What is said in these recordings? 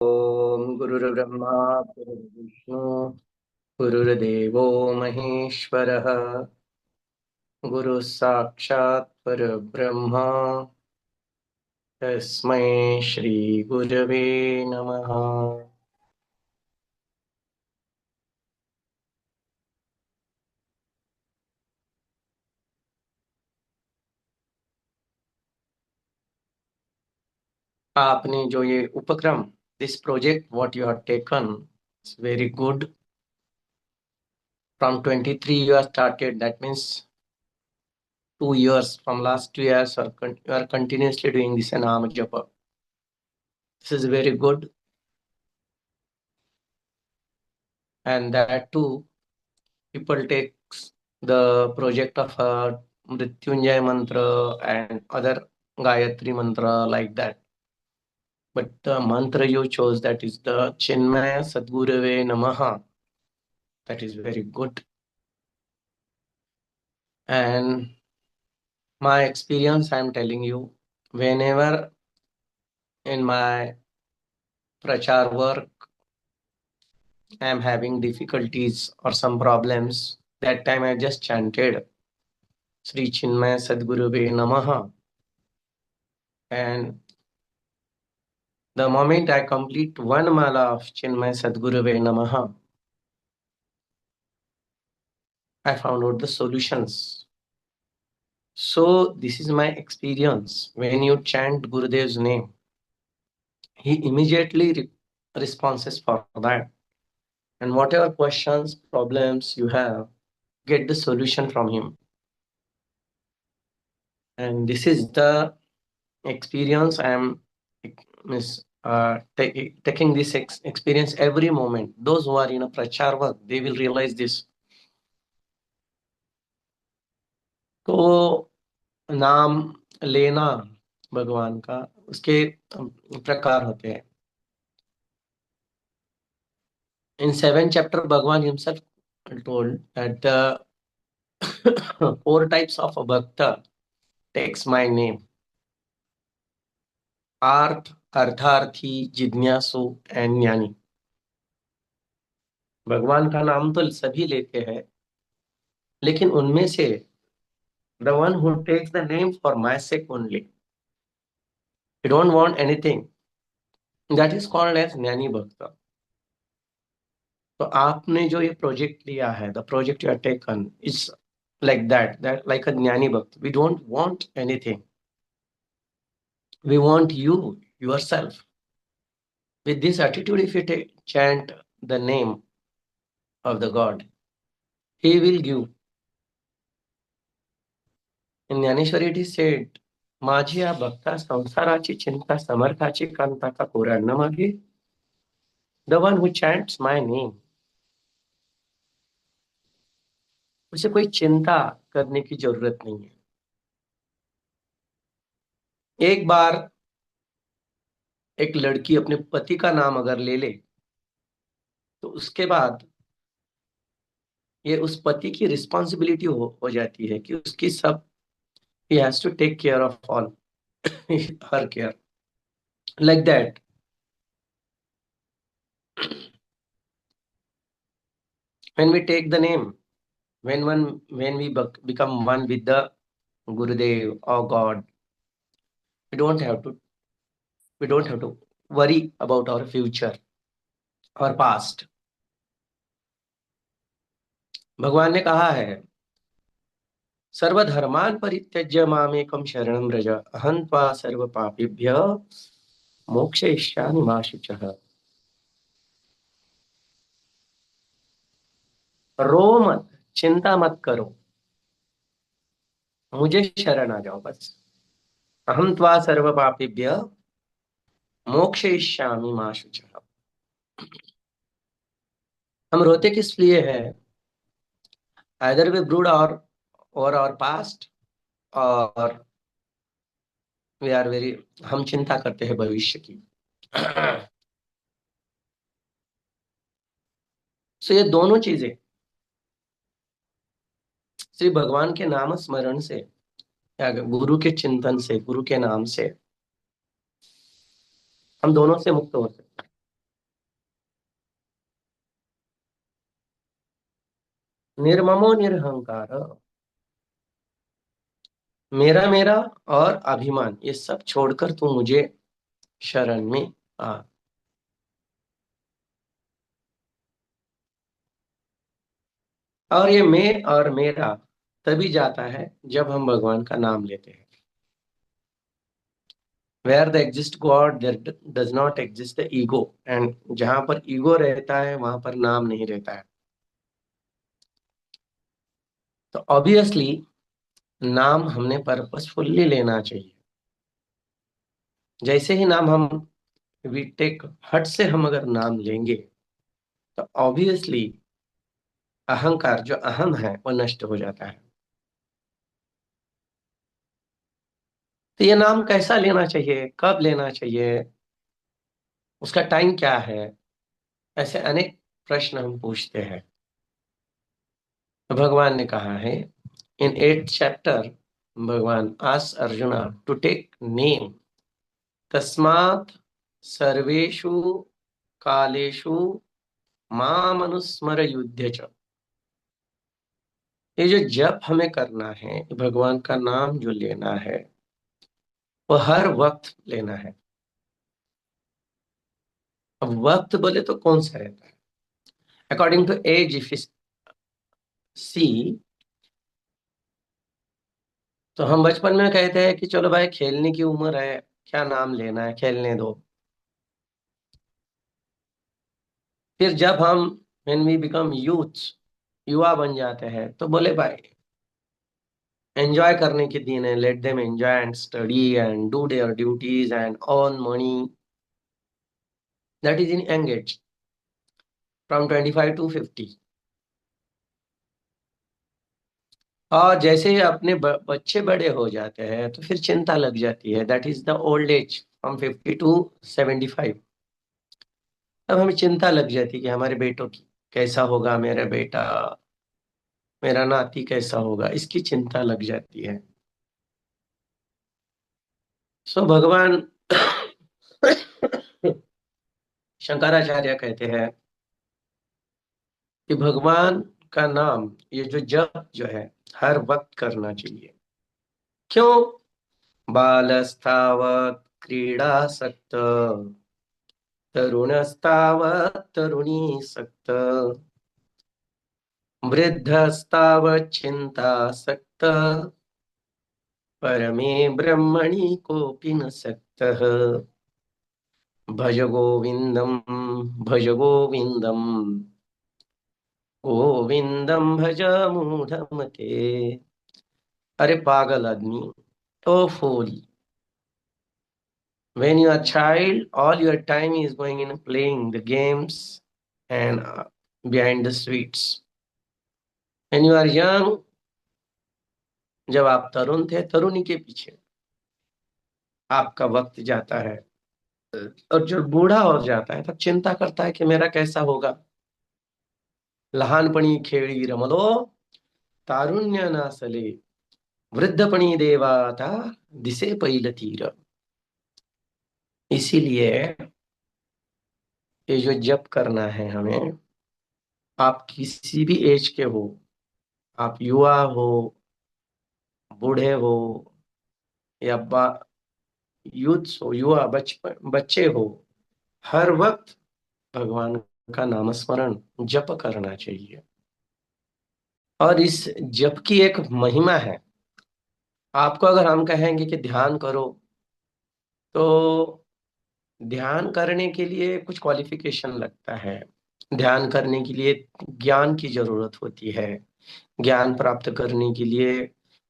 ओम गुरुर्ब्रह्मा गुरुर्विष्णु गुरुर्देवो महेश्वरः गुरुः साक्षात् परब्रह्म तस्मै श्री गुरवे नमः। आपने जो ये उपक्रम this project what you have taken it's very good. From 23 you have started, that means 2 years, from last 2 years you are continuously doing this Nama Japa. This is very good, and that too people takes the project of Mrityunjay mantra and other Gayatri mantra like that. But the mantra you chose, that is the Chinmaya Sadgurave Namaha, that is very good. And my experience, I am telling you, whenever in my prachar work I am having difficulties or some problems, that time I just chanted Sri Chinmaya Sadgurave Namaha, and the moment I complete one mala of Chinmay Sadgurave Namaha, I found out the solutions. So this is my experience. When you chant Gurudev's name, he immediately responses for that. And whatever questions, problems you have, get the solution from him. And this is the experience I am taking this experience every moment. Those who are in a prachar work, they will realize this. तो नाम लेना भगवान का, उसके प्रकार होते हैं। In 7th chapter, Bhagavan himself told that the 4 types of a bhakta takes my name: Arth, Artharthi, Jidnyasu and Jnani. भगवान का नाम तो सभी लेते हैं, लेकिन उनमें से the one who takes the name for my sake only, he don't want anything, that is called as Jnani Bhakta. तो आपने जो ये प्रोजेक्ट लिया है, the project you have taken is like that like a jnani bhakt. We don't want anything, we want you yourself. With this attitude, if you chant the name of the God, he will give. In Jnaneshwari it is said, माझी या भक्ता संसाराची चिंता समर्थाची कांता का कोरा न मागे. The one who chants my name, उसे कोई चिंता करने की जरूरत नहीं है. एक बार एक लड़की अपने पति का नाम अगर ले ले, तो उसके बाद ये उस पति की रिस्पॉन्सिबिलिटी हो जाती है कि उसकी सब, he has to take care of all her care, like that. When we take the name, when we become one with the Gurudev or God, we don't have to worry about our future or past. भगवान ने कहा है, सर्वधर्मान परित्यज्य मामेकं शरणं व्रज अहं त्वा सर्व पापेभ्यः मोक्षयिष्यामि मा शुचः. रो मत, चिंता मत करो, मुझे शरण आ जाओ बस. अहं त्वा सर्व पापेभ्यः मोक्षयिष्यामि मा शुचः. हम रोते किस लिए है? आइदर वी ब्रूड और आवर पास्ट, और वी आर वेरी, हम चिंता करते हैं भविष्य की. सो ये दोनों चीजें श्री भगवान के नाम स्मरण से या गुरु के चिंतन से, गुरु के नाम से हम दोनों से मुक्त हो सकते हैं. निर्ममो निरहंकार, मेरा मेरा और अभिमान ये सब छोड़कर तू मुझे शरण में आ। और ये मैं और मेरा तभी जाता है जब हम भगवान का नाम लेते हैं। Where the exist God there does not exist the ego, and जहां पर ईगो रहता है वहां पर नाम नहीं रहता है। तो ऑब्वियसली नाम हमने पर्पसफुल्ली लेना चाहिए। जैसे ही नाम हम वी टेक हट से हम अगर नाम लेंगे तो ऑब्वियसली अहंकार जो अहम है वो नष्ट हो जाता है। तो ये नाम कैसा लेना चाहिए, कब लेना चाहिए, उसका टाइम क्या है, ऐसे अनेक प्रश्न हम पूछते हैं। तो भगवान ने कहा है इन 8th चैप्टर, भगवान ask Arjuna to take name, तस्मात् सर्वेषु कालेषु माम अनुस्मर युध्य च। ये जो जप हमें करना है, भगवान का नाम जो लेना है, वो हर वक्त लेना है। अब वक्त बोले तो कौन सा रहता है? अकॉर्डिंग टू एज, इफ सी, तो हम बचपन में कहते हैं कि चलो भाई खेलने की उम्र है, क्या नाम लेना है, खेलने दो। फिर जब हम व्हेन वी बिकम यूथ, युवा बन जाते हैं, तो बोले भाई एंजॉय करने के दिन है, let them enjoy and study and do their duties and earn money. That is in young age, from 25 to 50। और जैसे ही अपने बच्चे बड़े हो जाते हैं तो फिर चिंता लग जाती है, that is the old age, from 50 to 75। तब हमें चिंता लग जाती है कि हमारे बेटों की कैसा होगा, मेरा बेटा, मेरा नाती कैसा होगा, इसकी चिंता लग जाती है। सो भगवान शंकराचार्य कहते हैं कि भगवान का नाम, ये जो जप जो है, हर वक्त करना चाहिए। क्यों? बालस्तावत् क्रीडासक्त, तरुणस्तावत् तरुणीसक्त, वृद्धस्तावत् चिंतासक्त, परमे ब्रह्मणि कोऽपि न सक्तः। भज गोविंदम, भज गोविंदम, गोविंदम भज मूढ़मते। अरे पागल आदमी, ओ फूल, when you are child all your time is going in playing the games and behind the sweets. when you are young, जब आप तरुण थे, तरुणी के पीछे आपका वक्त जाता है। और जो बूढ़ा हो जाता है तब चिंता करता है कि मेरा कैसा होगा। लहानपणी खेळी रमलो, तारुण्य नासले, वृद्धपणी देवाता, दिसे पैल तीर। इसीलिए ये जो जप करना है हमें, आप किसी भी एज के हो, आप युवा हो, बूढ़े हो, या यूथ हो, युवा बचपन बच्चे हो, हर वक्त भगवान का नामस्मरण जप करना चाहिए। और इस जप की एक महिमा है। आपको अगर हम कहेंगे कि ध्यान करो, तो ध्यान करने के लिए कुछ क्वालिफिकेशन लगता है। ध्यान करने के लिए ज्ञान की जरूरत होती है। ज्ञान प्राप्त करने के लिए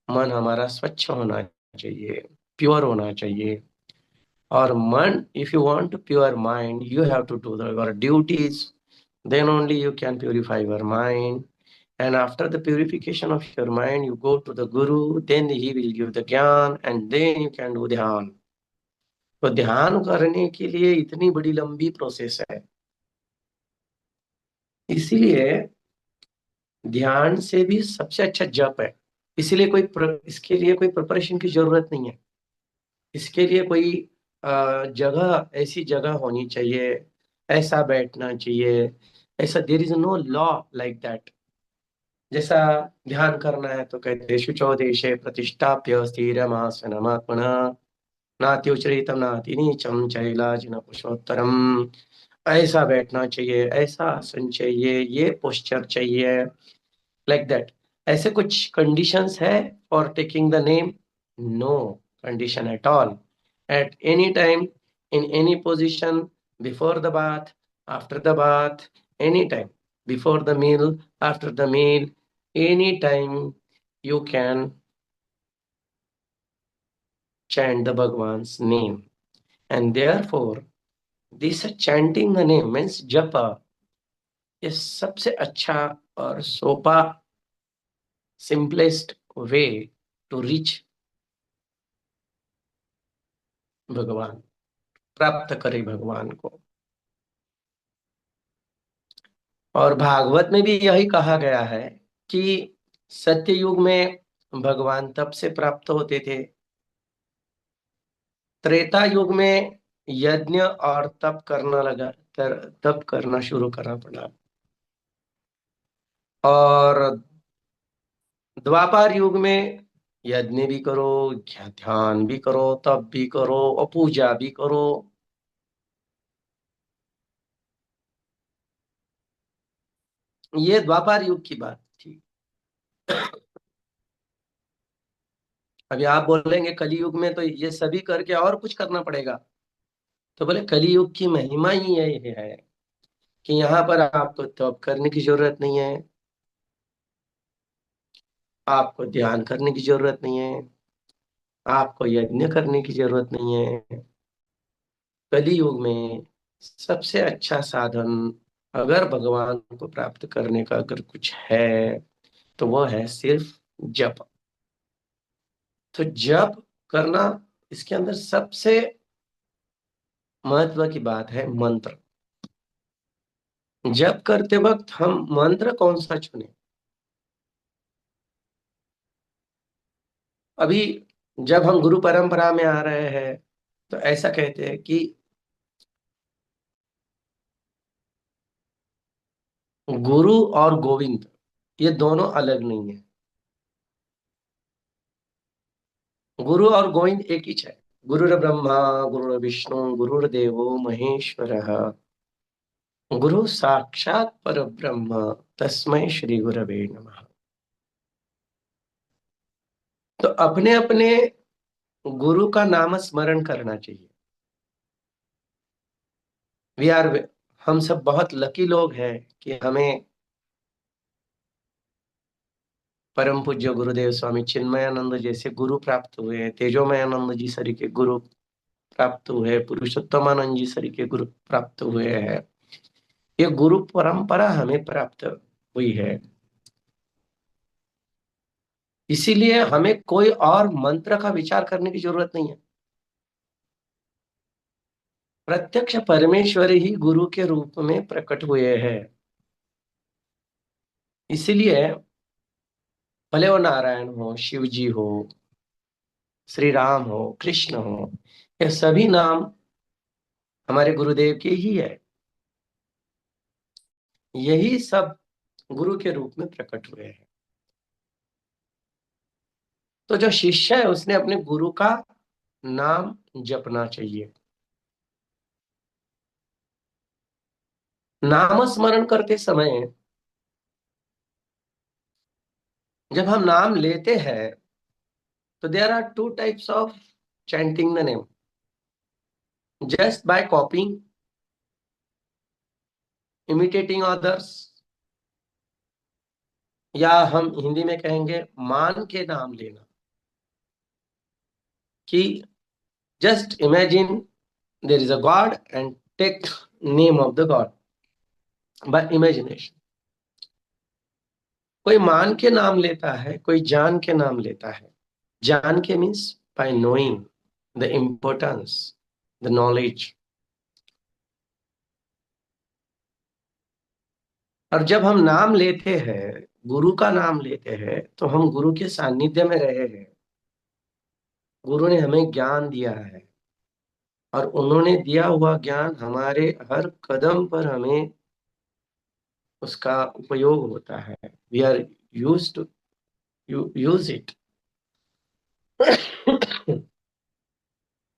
मन हमारा स्वच्छ होना चाहिए, प्योर होना चाहिए। और मन, if you want to pure mind, you have to do your duties, then only you can purify your mind. And after the purification of your mind, you go to the guru, then he will give the gyan and then you can do ध्यान। तो ध्यान करने के लिए इतनी बड़ी लंबी process है। इसीलिए ध्यान से भी सबसे अच्छा जप है। इसलिए इसके लिए कोई प्रिपरेशन की जरूरत नहीं है। इसके लिए कोई जगह, ऐसी जगह होनी चाहिए, ऐसा बैठना चाहिए, ऐसा, there is no law like that. जैसा ध्यान करना है तो कहते हैं शुचौ देशे प्रतिष्ठाप्य स्थिरमासनमात्मना नात्युच्चरितम नाति नीचम चैलाजिन पुरुषोत्तरम। ऐसा बैठना चाहिए, ऐसा आसन चाहिए, ये पोस्चर चाहिए, लाइक दैट। ऐसे कुछ कंडीशंस है for taking the name? No condition at all. At any time, in any position, before the bath, after the bath, any time, before the meal, after the meal, anytime you can chant the Bhagwan's name. And therefore, this chanting the name means japa, ये सबसे अच्छा और सोपा, simplest way to reach भगवान, प्राप्त करे भगवान को। और भागवत में भी यही कहा गया है कि सत्य युग में भगवान तप से प्राप्त होते थे, त्रेता युग में यज्ञ और तप करना लगा, तप करना शुरू करना पड़ा, और द्वापर युग में यज्ञ भी करो, ध्यान भी करो, तप भी करो और पूजा भी करो। ये द्वापर युग की बात थी। अभी आप बोलेंगे कलयुग में तो ये सभी करके और कुछ करना पड़ेगा, तो बोले कलयुग की महिमा ही ये है कि यहाँ पर आपको तप करने की जरूरत नहीं है, आपको ध्यान करने की जरूरत नहीं है, आपको यज्ञ करने की जरूरत नहीं है। कलयुग में सबसे अच्छा साधन अगर भगवान को प्राप्त करने का अगर कुछ है तो वो है सिर्फ जप। तो जप करना, इसके अंदर सबसे महत्व की बात है मंत्र। जप करते वक्त हम मंत्र कौन सा चुने? अभी जब हम गुरु परंपरा में आ रहे हैं तो ऐसा कहते हैं कि गुरु और गोविंद ये दोनों अलग नहीं है। गुरु और गोविंद एक ही है। गुरुर ब्रह्मा गुरुर विष्णु गुरुर्देवो महेश्वरः, गुरु साक्षात परब्रह्म तस्मै श्री गुरवे नमः। तो अपने अपने गुरु का नाम स्मरण करना चाहिए। वी आर, हम सब बहुत लकी लोग हैं कि हमें परम पूज्य गुरुदेव स्वामी चिन्मयानंद जैसे गुरु प्राप्त हुए हैं, तेजोमयानंद जी सरी के गुरु प्राप्त हुए, पुरुषोत्तमानंद जी सरी के गुरु प्राप्त हुए हैं। ये गुरु परंपरा हमें प्राप्त हुई है, इसीलिए हमें कोई और मंत्र का विचार करने की जरूरत नहीं है। प्रत्यक्ष परमेश्वर ही गुरु के रूप में प्रकट हुए हैं। इसीलिए भले वो नारायण हो, शिव जी हो, श्री राम हो, कृष्ण हो, ये सभी नाम हमारे गुरुदेव के ही है। यही सब गुरु के रूप में प्रकट हुए हैं। तो जो शिष्य है उसने अपने गुरु का नाम जपना चाहिए। नाम स्मरण करते समय जब हम नाम लेते हैं तो there are two types of chanting the name, just by copying, imitating others, या हम हिंदी में कहेंगे मान के नाम लेना, कि just imagine there is a god and take name of the God by imagination. कोई मान के नाम लेता है, कोई जान के नाम लेता है। जान के means by knowing the importance, the knowledge. और जब हम नाम लेते हैं, गुरु का नाम लेते हैं, तो हम गुरु के सानिध्य में रहे हैं। गुरु ने हमें ज्ञान दिया है और उन्होंने दिया हुआ ज्ञान हमारे हर कदम पर हमें उसका उपयोग होता है। We are use to use it.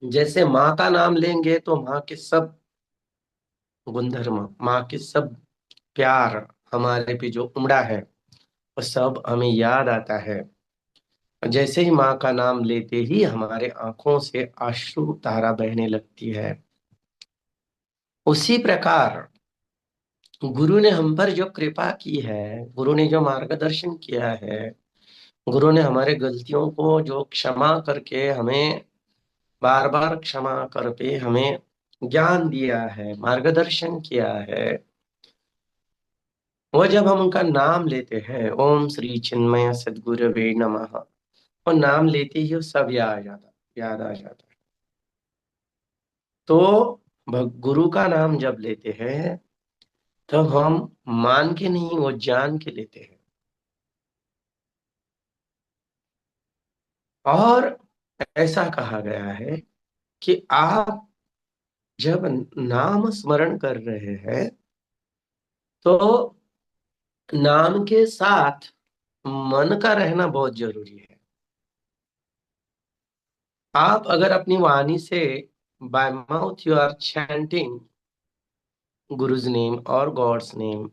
जैसे माँ का नाम लेंगे तो माँ के सब गुणधर्म, माँ के सब प्यार हमारे पे जो उमड़ा है वो सब हमें याद आता है। जैसे ही माँ का नाम लेते ही हमारे आंखों से अश्रु धारा बहने लगती है। उसी प्रकार गुरु ने हम पर जो कृपा की है, गुरु ने जो मार्गदर्शन किया है, गुरु ने हमारे गलतियों को जो क्षमा करके हमें बार बार क्षमा करके हमें ज्ञान दिया है, मार्गदर्शन किया है, वो जब हम उनका नाम लेते हैं, ओम श्री चिन्मय सद्गुरवे नमः, और नाम लेते ही वो सब याद आ जाता है। तो गुरु का नाम जब लेते हैं तब हम मान के नहीं, वो जान के लेते हैं। और ऐसा कहा गया है कि आप जब नाम स्मरण कर रहे हैं तो नाम के साथ मन का रहना बहुत जरूरी है। आप अगर अपनी वाणी से by mouth you are chanting guru's name और God's name,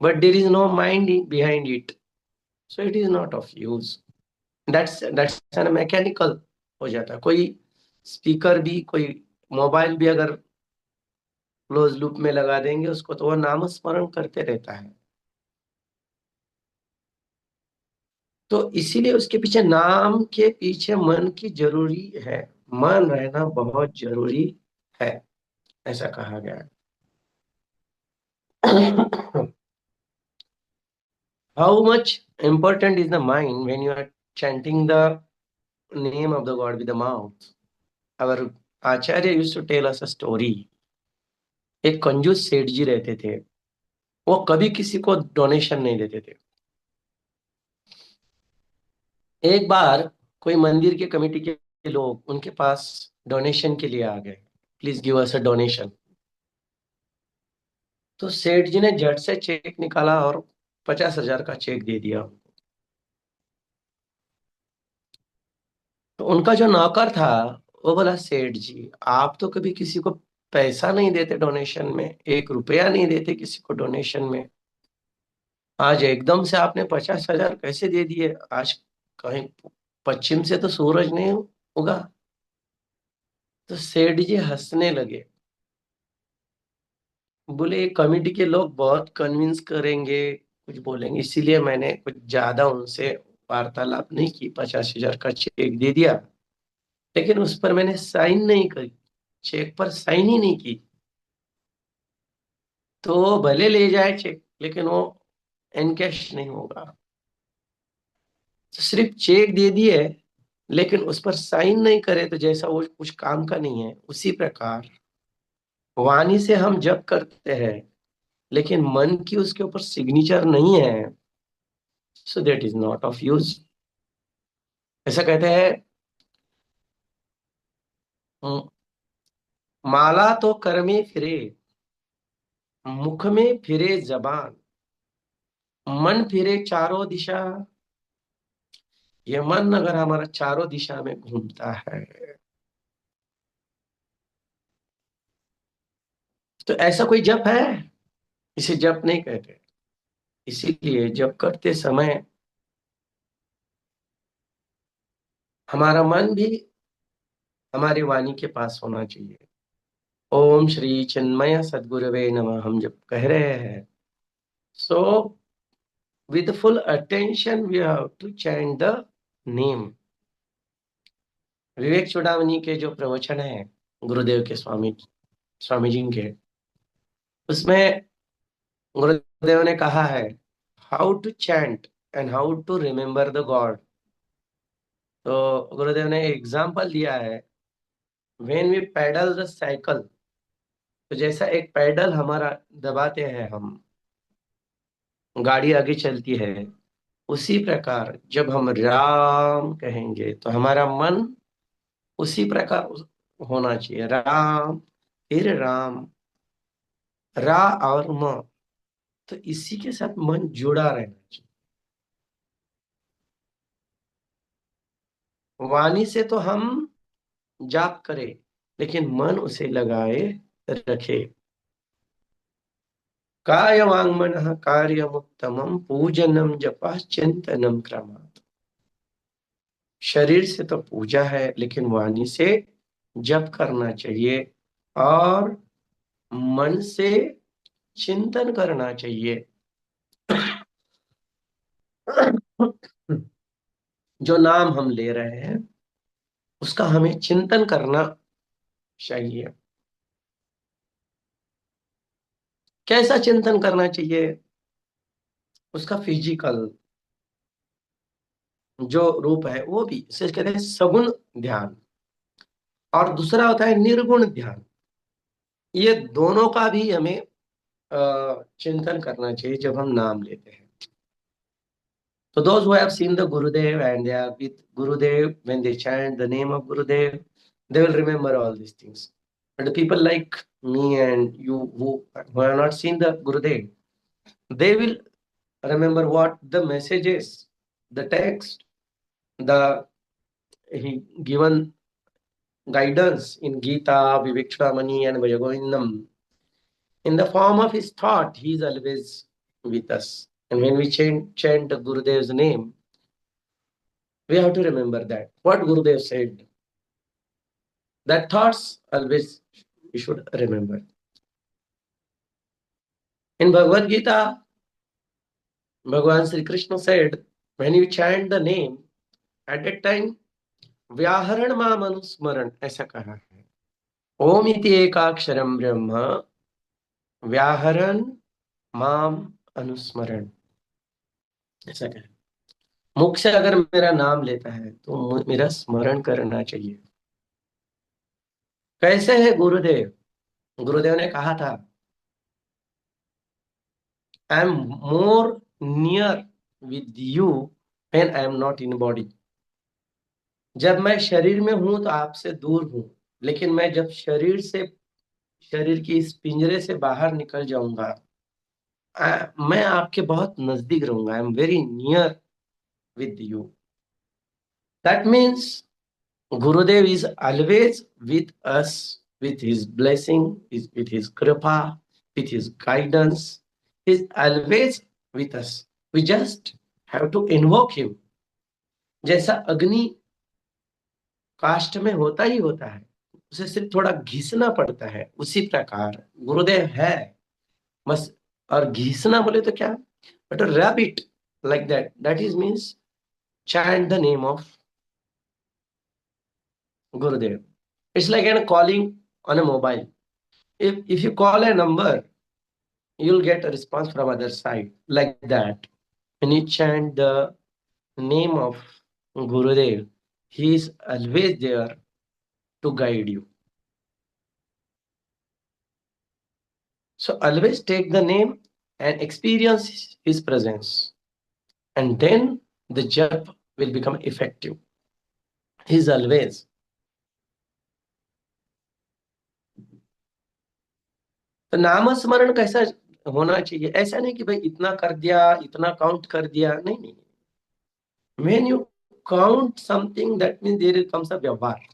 but there is no mind behind it, so it is not of use. That's an mechanical हो जाता है। कोई स्पीकर भी, कोई मोबाइल भी अगर क्लोज लूप में लगा देंगे उसको तो वो नाम स्मरण करते रहता है। तो इसीलिए उसके पीछे, नाम के पीछे मन की जरूरी है, मन रहना बहुत जरूरी है, ऐसा कहा गया है। How much important is the mind when you are chanting the name of the God with the mouth? Our Acharya used to tell us a story. एक कंजूस सेठ जी रहते थे, वो कभी किसी को डोनेशन नहीं देते थे। एक बार कोई मंदिर के कमेटी के लोग उनके पास डोनेशन के लिए आ गए, please give us a donation. तो सेठ जी ने झट से चेक निकाला और 50,000 का चेक दे दिया। तो उनका जो नौकर था वो बोला, सेठ जी आप तो कभी किसी को पैसा नहीं देते डोनेशन में, 1 रुपया नहीं देते किसी को डोनेशन में, आज एकदम से आपने 50,000 कैसे दे दिए? आज कहीं पश्चिम से तो सूरज नहीं उगा। तो सेठ जी हंसने लगे, बोले ये कमेटी के लोग बहुत कन्विंस करेंगे, कुछ बोलेंगे, इसीलिए मैंने कुछ ज्यादा उनसे वार्तालाप नहीं की, 50,000 का चेक दे दिया, लेकिन उस पर मैंने साइन नहीं करी, चेक पर साइन ही नहीं की। तो भले ले जाए चेक लेकिन वो एनकैश नहीं होगा। तो सिर्फ चेक दे दिए लेकिन उस पर साइन नहीं करे तो जैसा वो कुछ काम का नहीं है। उसी प्रकार वाणी से हम जप करते हैं लेकिन मन की उसके ऊपर सिग्नेचर नहीं है, so that is not of use. ऐसा कहते हैं, "म- माला तो कर में फिरे, मुख में फिरे जबान, मन फिरे चारों दिशा।" ये मन अगर हमारा चारों दिशा में घूमता है तो ऐसा कोई जप है? इसे जप नहीं कहते। इसीलिए जप करते समय हमारा मन भी हमारी वाणी के पास होना चाहिए। ओम श्री चिन्मय सद्गुरवे नमः हम जब कह रहे हैं, so with full attention we have to chant the name. Vivek Chudamani के जो प्रवचन है गुरुदेव के, स्वामी स्वामी जी के, उसमें गुरुदेव ने कहा है how to chant and how to remember the God. तो गुरुदेव ने एग्जाम्पल दिया है, when we paddle the cycle, तो जैसा एक पैडल हमारा दबाते हैं हम, गाड़ी आगे चलती है, उसी प्रकार जब हम राम कहेंगे तो हमारा मन उसी प्रकार होना चाहिए, राम फिर राम, रा और म, तो इसी के साथ मन जुड़ा रहना चाहिए। वाणी से तो हम जाप करें, लेकिन मन उसे लगाए रखे। काय वाङ्मनः कार्यमुत्तमं पूजनम जपः चिंतनम क्रमात्। शरीर से तो पूजा है, लेकिन वाणी से जप करना चाहिए और मन से चिंतन करना चाहिए। जो नाम हम ले रहे हैं उसका हमें चिंतन करना चाहिए। कैसा चिंतन करना चाहिए? उसका फिजिकल जो रूप है वो भी, इसे कहते हैं सगुण ध्यान। और दूसरा होता है निर्गुण ध्यान। ये दोनों का भी हमें चिंतन करना चाहिए जब हम नाम लेते हैं। So those who have seen the Gurudev and they are with Gurudev, when they chant the name of Gurudev, they will remember all these things. But the people like me and you who have not seen the Gurudev, they will remember what the message is, the text, the he given guidance in Gita, Vivekshudamani and Vajagovindam. In the form of his thought, he is always with us. And when we chant the Gurudev's name, we have to remember that what Gurudev said, that thoughts always we should remember. In Bhagavad Gita, Bhagavan Sri Krishna said, when you chant the name, at that time, व्याहरण माम अनुस्मरण, ऐसा कहा है। ओम इति एकाक्षरम ब्रह्म व्याहरण माम अनुस्मरण, ऐसा कहा। मुख से अगर मेरा नाम लेता है तो मेरा स्मरण करना चाहिए। कैसे है गुरुदेव? गुरुदेव ने कहा था, I am more near with you when I am not in body. जब मैं शरीर में हूं तो आपसे दूर हूं, लेकिन मैं जब शरीर की इस पिंजरे से बाहर निकल जाऊंगा, मैं आपके बहुत नजदीक रहूंगा। I am very near with you. That means Gurudev is always with us, with his blessing, with his kripa, with his guidance. He's always with us. We just have to invoke him. जैसा अग्नि काष्ठ में होता ही होता है, उसे सिर्फ थोड़ा घिसना पड़ता है, उसी प्रकार गुरुदेव है बस। और घिसना बोले तो क्या, but rub it like that, that is means chant the name of Gurudev. It's like an calling on a mobile. If you call a number, you'll get a response from other side. Like that, when you chant the name of Gurudev, he is always there to guide you. So always take the name and experience his presence, and then the jap will become effective. He is always. तो नाम स्मरण कैसा होना चाहिए? ऐसा नहीं कि भाई इतना कर दिया, इतना काउंट कर दिया, नहीं नहीं। When you count something, that means there comes a व्यवहार।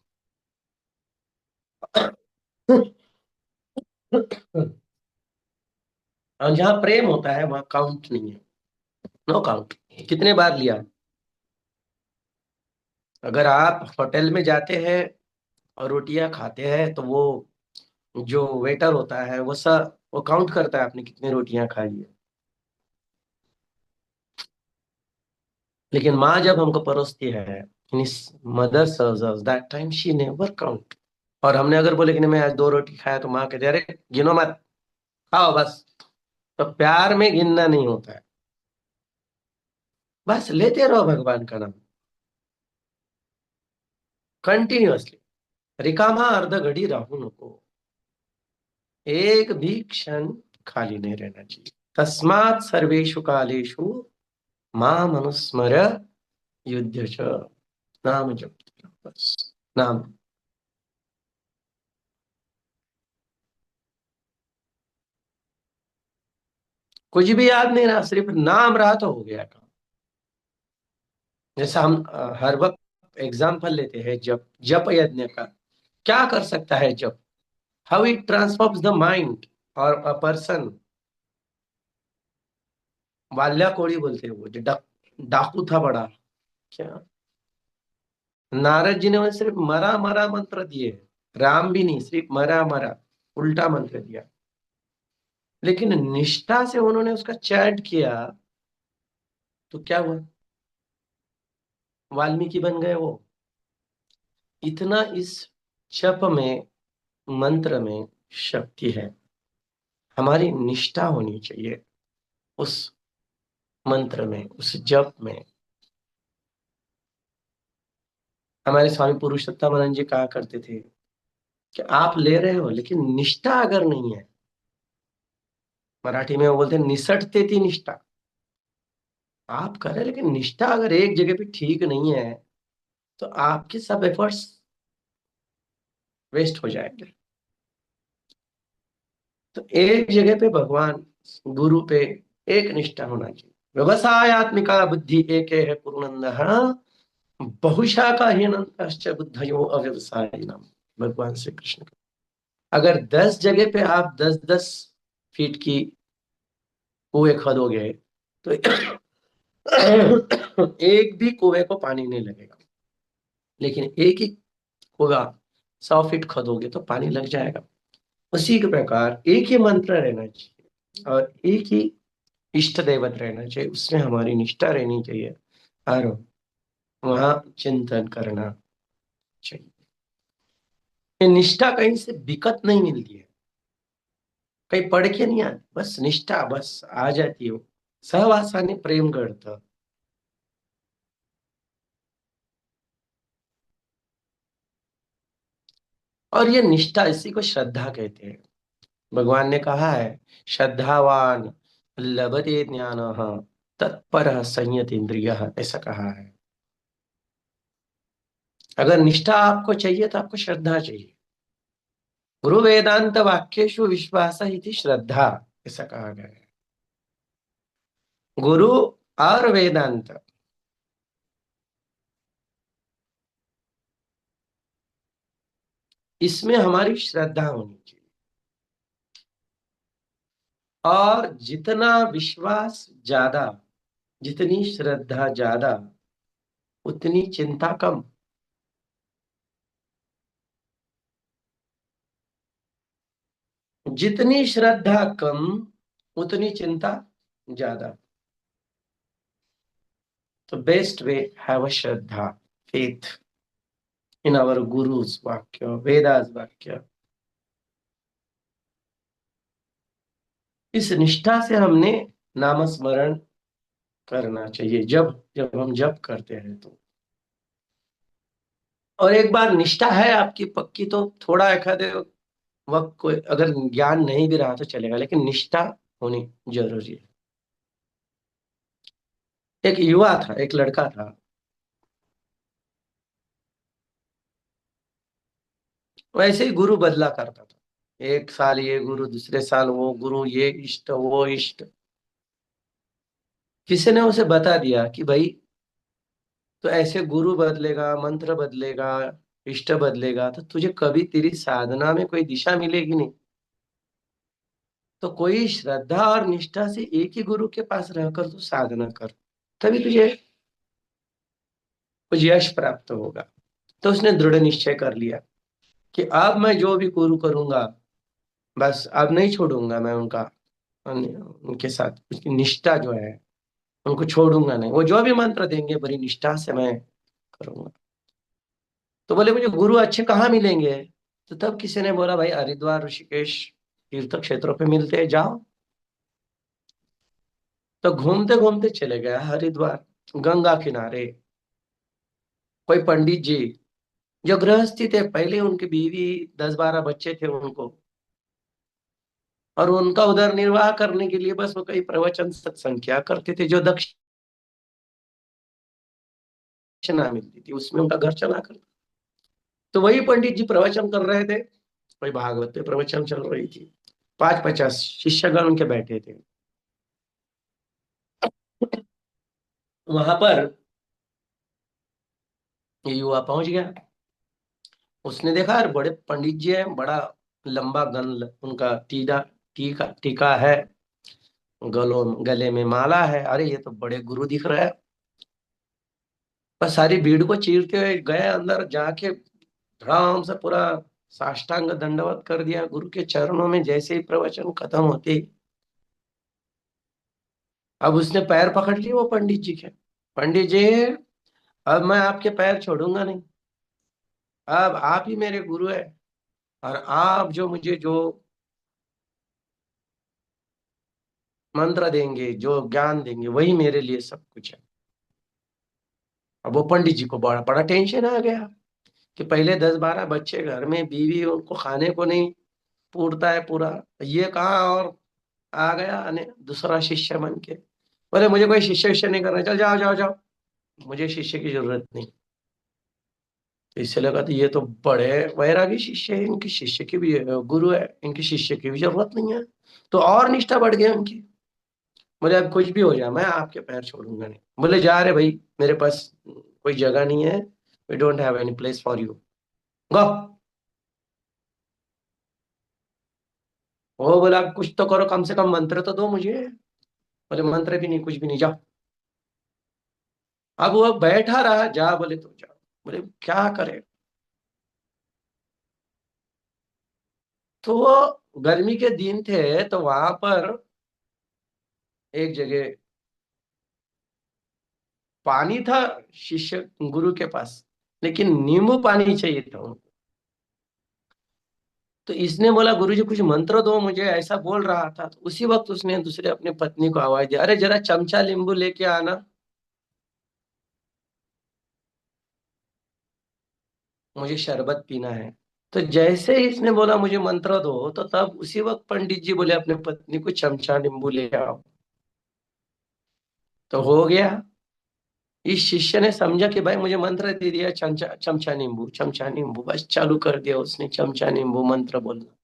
और जहाँ प्रेम होता है वहां काउंट नहीं है, नो काउंट। कितने बार लिया? अगर आप होटल में जाते हैं और रोटियां खाते हैं तो वो जो वेटर होता है वो काउंट करता है आपने कितनी रोटियां खाई है। लेकिन माँ जब हमको परोसती है, mother serves us, that time she never count. और हमने अगर बोले कि नहीं मैं आज 2 रोटी खाया, तो माँ कहती है अरे गिनो मत, खाओ बस। तो प्यार में गिनना नहीं होता है, बस लेते रहो भगवान का नाम कंटिन्यूअसली। रिकामा अर्ध घड़ी राहू नको, एक भी क्षण खाली नहीं रहना चाहिए। तस्मात् सर्वेषु कालेषु माम अनुस्मर युध्य च। नाम जप, बस नाम। कुछ भी याद नहीं रहा, सिर्फ नाम रहा तो हो गया काम। जैसा हम हर वक्त एग्जाम्पल लेते हैं जप, जप यज्ञ का। क्या कर सकता है जप? How it transforms the mind और अ पर्सन। वाल्या कोड़ी बोलते हैं वो, जो डाकू था बड़ा। क्या नारद जी ने उन्हें सिर्फ मरा मरा मंत्र दिए, राम भी नहीं, सिर्फ मरा मरा उल्टा मंत्र दिया। लेकिन निष्ठा से उन्होंने उसका चैट किया तो क्या हुआ? वाल्मीकि बन गए वो। इतना इस जप में, मंत्र में शक्ति है। हमारी निष्ठा होनी चाहिए उस मंत्र में, उस जप में। हमारे स्वामी पुरुषोत्तमानंद जी कहा करते थे कि आप ले रहे हो लेकिन निष्ठा अगर नहीं है, मराठी में वो बोलते हैं निसटते थी निष्ठा। आप कर रहे हैं लेकिन निष्ठा अगर एक जगह पे ठीक नहीं है तो आपके सब एफर्ट्स वेस्ट हो जाएंगे। तो एक जगह पे भगवान, गुरु पे एक निष्ठा होना चाहिए। व्यवसायत्मिका बुद्धि एक है पूर्णंद बहुशाखा हीनश्च बुद्धयो अव्यवसायिनम। भगवान श्री कृष्ण का, अगर 10 जगह पे आप 10-10 फीट की कुएं खोदोगे तो एक भी कुएं को पानी नहीं लगेगा। लेकिन एक ही कुआ 100 फीट खोदोगे तो पानी लग जाएगा। उसी के प्रकार एक ही मंत्र रहना चाहिए और एक ही इष्ट देवत रहना चाहिए, उसमें हमारी निष्ठा रहनी चाहिए और वहां चिंतन करना चाहिए। ये निष्ठा कहीं से बिकत नहीं मिलती है, कहीं पढ़ के नहीं आती, बस निष्ठा बस आ जाती हो। सहवासाने प्रेम घडतं। और ये निष्ठा, इसी को श्रद्धा कहते हैं। भगवान ने कहा है श्रद्धावान लभते ज्ञान तत्पर संयत इंद्रिय, ऐसा कहा है। अगर निष्ठा आपको चाहिए तो आपको श्रद्धा चाहिए। गुरु वेदांत वाक्येषु विश्वास इति श्रद्धा, ऐसा कहा गया है। गुरु और वेदांत, इसमें हमारी श्रद्धा होनी चाहिए। और जितना विश्वास ज्यादा, जितनी श्रद्धा ज्यादा, उतनी चिंता कम। जितनी श्रद्धा कम, उतनी चिंता ज्यादा। तो best way, have a shraddha, faith in our guru's vakya, Vedas वाक्य। इस निष्ठा से हमने नामस्मरण करना चाहिए जब जब हम जप करते हैं तो। और एक बार निष्ठा है आपकी पक्की तो थोड़ा एक आधे वक्त कोई अगर ज्ञान नहीं भी रहा तो चलेगा, लेकिन निष्ठा होनी जरूरी है। एक युवा था, एक लड़का था, वैसे ही गुरु बदला करता था। एक साल ये गुरु, दूसरे साल वो गुरु, ये इष्ट वो इष्ट। किसी ने उसे बता दिया कि भाई तो ऐसे गुरु बदलेगा, मंत्र बदलेगा, इष्ट बदलेगा तो तुझे कभी तेरी साधना में कोई दिशा मिलेगी नहीं। तो कोई श्रद्धा और निष्ठा से एक ही गुरु के पास रहकर तू साधना कर, तभी तुझे कुछ यश प्राप्त होगा। तो उसने दृढ़ निश्चय कर लिया कि अब मैं जो भी गुरु करूंगा, बस अब नहीं छोड़ूंगा मैं उनका, उनके साथ उसकी निष्ठा जो है उनको छोड़ूंगा नहीं। वो जो भी मंत्र देंगे बड़ी निष्ठा से मैं करूंगा। तो बोले मुझे गुरु अच्छे कहाँ मिलेंगे? तो तब किसी ने बोला भाई हरिद्वार ऋषिकेश तीर्थ क्षेत्रों पे मिलते हैं, जाओ। तो घूमते घूमते चले गया हरिद्वार, गंगा किनारे। कोई पंडित जी जो गृहस्थी थे, पहले उनकी बीवी 10-12 बच्चे थे उनको, और उनका उदर निर्वाह करने के लिए बस वो कई प्रवचन सत्संग किया करते थे। जो दक्षिणा मिलती थी उसमें उनका घर चला करता। तो वही पंडित जी प्रवचन कर रहे थे, कोई भागवत पे प्रवचन चल रही थी, 50-50 शिष्यगण उनके बैठे थे। वहां पर ये युवा पहुंच गया। उसने देखा यार बड़े पंडित जी हैं, बड़ा लंबा उनका टीका टीका टीका है, गले में माला है, अरे ये तो बड़े गुरु दिख रहा है। बस सारी भीड़ को चीरते हुए गए अंदर, जाके धड़ाम से पूरा साष्टांग दंडवत कर दिया गुरु के चरणों में। जैसे ही प्रवचन खत्म होते, अब उसने पैर पकड़ लिए वो पंडित जी के। पंडित जी, अब मैं आपके पैर छोड़ूंगा नहीं, अब आप ही मेरे गुरु है, और आप जो मुझे जो मंत्र देंगे, जो ज्ञान देंगे, वही मेरे लिए सब कुछ है। अब वो पंडित जी को बड़ा बड़ा टेंशन आ गया कि पहले 10-12 बच्चे घर में, बीवी, उनको खाने को नहीं पूरता है पूरा, ये कहाँ और आ गया दूसरा शिष्य बन के। बोले मुझे कोई शिष्य विष्य नहीं करना, चल जाओ जाओ जाओ, मुझे शिष्य की जरूरत नहीं। तो इससे लगा तो ये तो बड़े वैरागी शिष्य है, इनकी शिष्य की भी गुरु है, इनकी शिष्य की भी जरूरत नहीं है। तो और निष्ठा बढ़ गई उनकी। बोले अब कुछ भी हो जाए मैं आपके पैर छोड़ूंगा नहीं। बोले जा रहे भाई, मेरे पास कोई जगह नहीं है, we don't have any place for you, go. वो बोला कुछ तो करो, कम से कम मंत्र तो दो मुझे। बोले मंत्र भी नहीं, कुछ भी नहीं, जाओ। अब वो बैठा रहा, जा बोले तो जाओ। बोले क्या करे। तो वो गर्मी के दिन थे, तो वहां पर एक जगह पानी था शिष्य गुरु के पास, लेकिन नींबू पानी चाहिए था उनको। तो इसने बोला गुरु जी कुछ मंत्र दो मुझे, ऐसा बोल रहा था। तो उसी वक्त उसने दूसरे अपने पत्नी को आवाज दिया, अरे जरा चमचा नींबू लेके आना, मुझे शरबत पीना है। तो जैसे ही इसने बोला मुझे मंत्र दो, तो तब उसी वक्त पंडित जी बोले अपने पत्नी को चमचा नींबू ले आओ। तो हो गया। इस शिष्य ने समझा कि भाई मुझे मंत्र दे दिया, चमचा चमचा नींबू, चमचा नींबू, बस चालू कर दिया उसने चमचा नींबू मंत्र बोलना।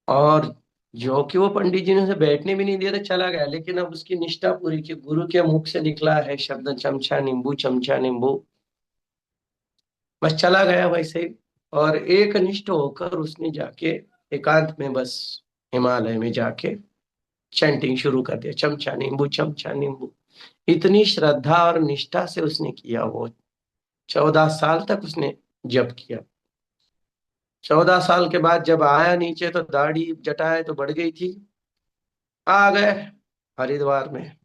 और जो कि वो पंडित जी ने उसे बैठने भी नहीं दिया, तो चला गया। लेकिन अब उसकी निष्ठा पूरी की, गुरु के मुख से निकला है शब्द चमचा नींबू, चमचा नींबू, बस चला गया वैसे ही। और एक निष्ठ होकर उसने जाके एकांत में, बस हिमालय में जाके चैंटिंग शुरू कर दिया, चमचा नींबू, चमचा नींबू। इतनी श्रद्धा और निष्ठा से उसने किया वो। 14 साल तक उसने जप किया। 14 साल के बाद जब आया नीचे, तो दाढ़ी जटाएं तो बढ़ गई थी। आ गए हरिद्वार में।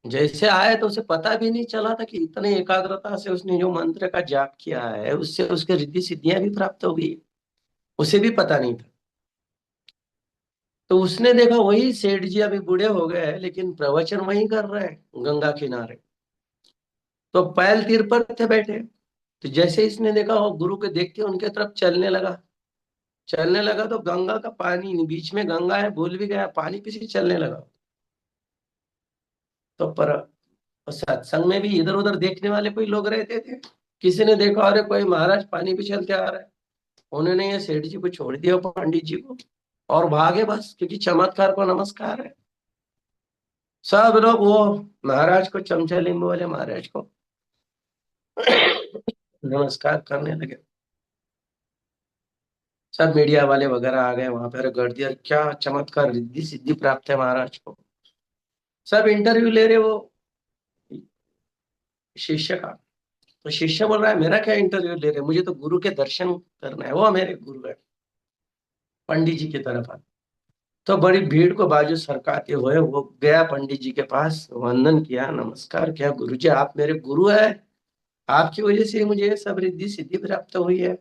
जैसे आए तो उसे पता भी नहीं चला था कि इतने एकाग्रता से उसने जो मंत्र का जाप किया है, उससे उसके रिद्धि सिद्धियां भी प्राप्त हो गई। उसे भी पता नहीं था। तो उसने देखा वही सेठ जी अभी बूढ़े हो गए हैं, लेकिन प्रवचन वही कर रहे हैं गंगा किनारे। तो पैल तीर पर थे बैठे। तो जैसे इसने देखा, वो गुरु के देख के उनके तरफ चलने लगा। चलने लगा तो गंगा का पानी, बीच में गंगा है भूल भी गया, पानी पीछे चलने लगा। तो पर सत्संग में भी इधर उधर देखने वाले कोई लोग रहते थे। किसी ने देखा अरे कोई महाराज पानी पे चलते आ रहा है, उन्होंने ये सेठ जी को छोड़ दिया, पंडित जी को, और भागे बस, क्योंकि चमत्कार को नमस्कार है। सब लोग वो महाराज को, चमचा नींबू वाले महाराज को नमस्कार करने लगे। सब मीडिया वाले वगैरह आ गए वहां पर, कर दिया क्या चमत्कार, रिद्धि सिद्धि प्राप्त है महाराज को। सब इंटरव्यू ले रहे वो शिष्य का। तो शिष्य बोल रहा है मेरा क्या इंटरव्यू ले रहे, मुझे तो गुरु के दर्शन करना है, वो मेरे गुरु है। पंडित जी की तरफ आ, तो बड़ी भीड़ को बाजू सरकाते हुए वो गया पंडित जी के पास, वंदन किया, नमस्कार किया, गुरु जी आप मेरे गुरु है, आपकी वजह से मुझे ये सब रिद्धि सिद्धि प्राप्त हुई है।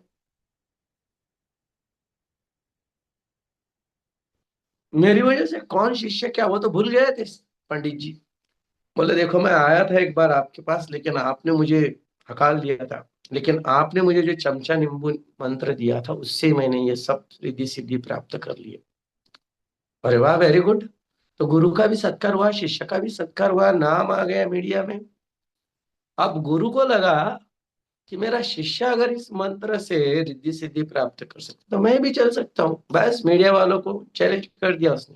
मेरी वजह से कौन शिष्य, क्या वो तो भूल गए थे पंडित जी। बोले देखो मैं आया था एक बार आपके पास, लेकिन आपने मुझे हकाल दिया था, लेकिन आपने मुझे जो चमचा नींबू मंत्र दिया था, उससे मैंने ये सब रिद्धि सिद्धि प्राप्त कर लिया। अरे वाह, वेरी गुड। तो गुरु का भी सत्कार हुआ, शिष्य का भी सत्कार हुआ, नाम आ गया मीडिया में। अब गुरु को लगा कि मेरा शिष्य अगर इस मंत्र से रिद्धि सिद्धि प्राप्त कर सकता, तो मैं भी चल सकता हूँ। बस मीडिया वालों को चैलेंज कर दिया उसने,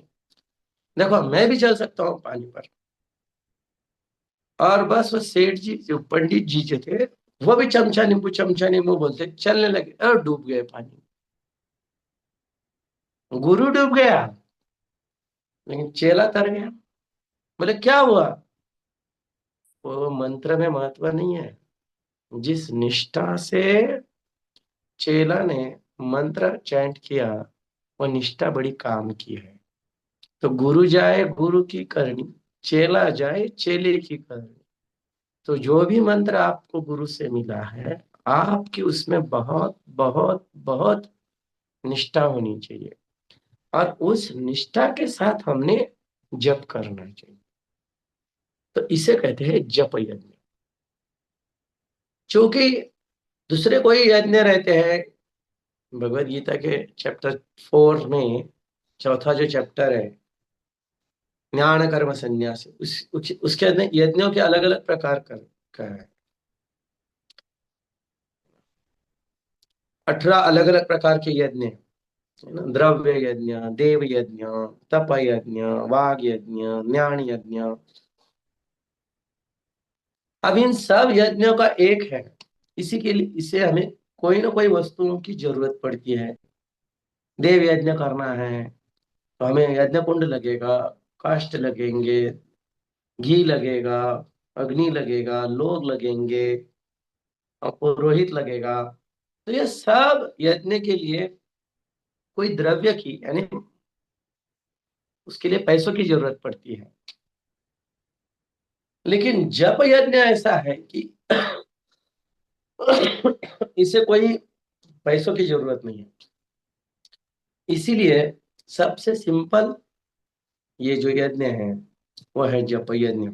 देखो मैं भी चल सकता हूँ पानी पर। और बस वो सेठ जी जो पंडित जी जो थे, वो भी चमचा नींबू बोलते चलने लगे और डूब गए पानी में। गुरु डूब गया लेकिन चेला तर गया। बोले क्या हुआ? वो मंत्र में महत्व नहीं है, जिस निष्ठा से चेला ने मंत्र चैंट किया, वो निष्ठा बड़ी काम की है। तो गुरु जाए गुरु की करनी, चेला जाए चेले की करनी। तो जो भी मंत्र आपको गुरु से मिला है, आपकी उसमें बहुत बहुत बहुत निष्ठा होनी चाहिए, और उस निष्ठा के साथ हमने जप करना चाहिए। तो इसे कहते हैं जप यज्ञ। क्योंकि दूसरे कोई यज्ञ रहते हैं, भगवत गीता के चैप्टर 4 में, चौथा जो चैप्टर है, ज्ञान कर्म संन्यास, उसके अंदर यज्ञों के अलग अलग प्रकार का है। 18 अलग अलग प्रकार के यज्ञ हैं, है ना? द्रव्य यज्ञ, देव यज्ञ, तप यज्ञ, वाग यज्ञ, ज्ञान यज्ञ। अब इन सब यज्ञों का एक है, इसी के लिए इसे हमें कोई ना कोई वस्तुओं की जरूरत पड़ती है। देव यज्ञ करना है तो हमें यज्ञ कुंड लगेगा, काष्ठ लगेंगे, घी लगेगा, अग्नि लगेगा, लोग लगेंगे, और पुरोहित लगेगा। तो ये सब यज्ञ के लिए कोई द्रव्य की, यानी उसके लिए पैसों की जरूरत पड़ती है। लेकिन जप यज्ञ ऐसा है कि इसे कोई पैसों की जरूरत नहीं है। इसीलिए सबसे सिंपल ये जो यज्ञ है वो है जप यज्ञ।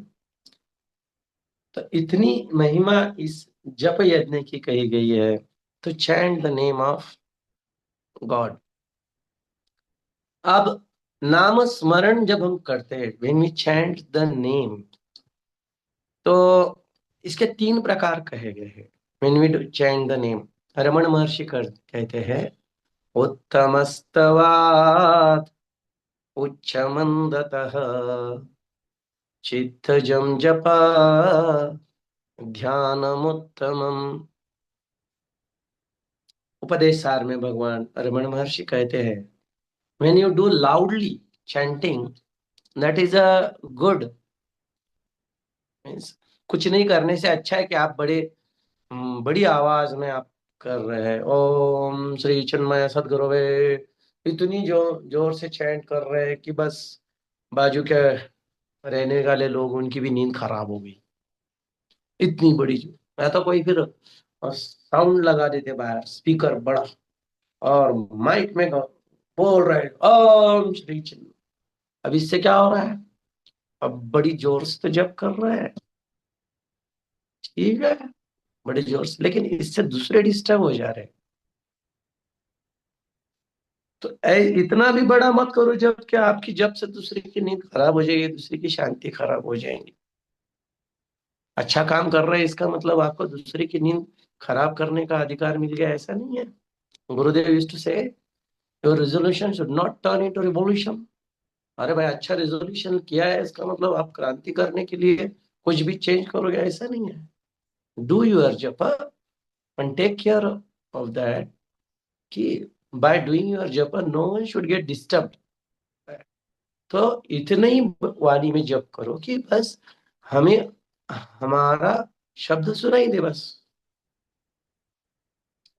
तो इतनी महिमा इस जप यज्ञ की कही गई है। तो chant the name of God. अब नाम स्मरण जब हम करते हैं, when we chant the name, तो इसके 3 प्रकार कहे गए हैं। When we chant the name, Raman Maharshi कहते हैं, उत्तमस्तवात् उच्चमंदतः चित्तजं जपा ध्यानमुत्तमम्। उपदेश सार में भगवान रमण महर्षि कहते हैं, when you do loudly chanting, that is a good, means कुछ नहीं करने से अच्छा है कि आप बड़ी आवाज में आप कर रहे हैं, ओम श्री चिन्मय सदगुरुवे, इतनी जोर से चैंट कर रहे हैं कि बस बाजू के रहने वाले लोग, उनकी भी नींद खराब हो गई। इतनी बड़ी मैं तो कोई फिर साउंड लगा देते बाहर, स्पीकर बड़ा, और माइक में बोल रहे ओम श्री चिन्मय। अब इससे क्या हो रहा है? अब बड़ी जोर से तो जप कर रहे हैं, ठीक है, बड़े जोर से, लेकिन इससे दूसरे डिस्टर्ब हो जा रहे हैं। तो इतना भी बड़ा मत करो जब क्या आपकी जब से दूसरे की नींद खराब हो जाएगी, दूसरे की शांति खराब हो जाएगी। अच्छा काम कर रहे हैं इसका मतलब आपको दूसरे की नींद खराब करने का अधिकार मिल गया, ऐसा नहीं है। गुरुदेव यूज्ड टू से, your resolution should not turn into revolution. अरे भाई, अच्छा रेजोल्यूशन किया है इसका मतलब आप क्रांति करने के लिए कुछ भी चेंज करोगे, ऐसा नहीं है। Do your jap and take care of that, कि by doing your jap no one should get disturb. तो इतने ही वाणी में जप करो कि बस हमें हमारा शब्द सुनाई दे बस।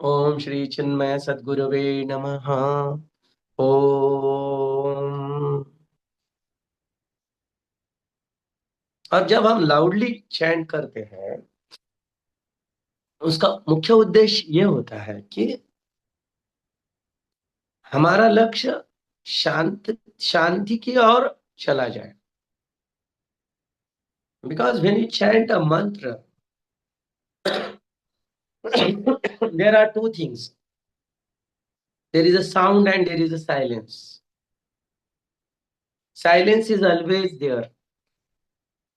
ओम श्री चिन्मय सद्गुरुवे नमः। ओम। और जब हम लाउडली चैंट करते हैं, उसका मुख्य उद्देश्य ये होता है कि हमारा लक्ष्य शांति की ओर चला जाए। बिकॉज व्हेन यू चैंट अ मंत्र, there are two things. There is a sound and there is a silence. Silence is always there.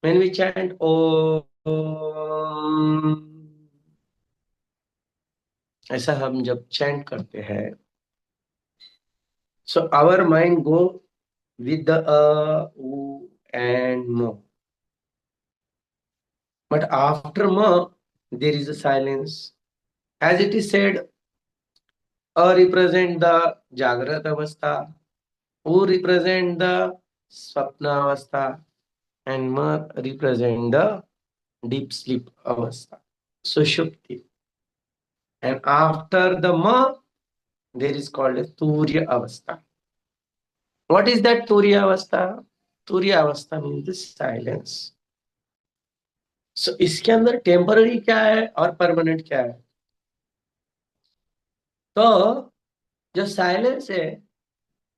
When we chant Om, ऐसा हम जब चैंट करते हैं, so our mind go with the u and mo. But after ma, there is a silence. As it is said, a represent the Jagrat Avastha, U represent the Swapna Avastha, and ma represent the deep sleep Avastha, Sushupti. And after the ma, there is called as Turya Avastha. What is that Turya Avastha? Turya Avastha means the silence. So इसके अंदर temporary क्या है और permanent क्या है? तो जो silence है,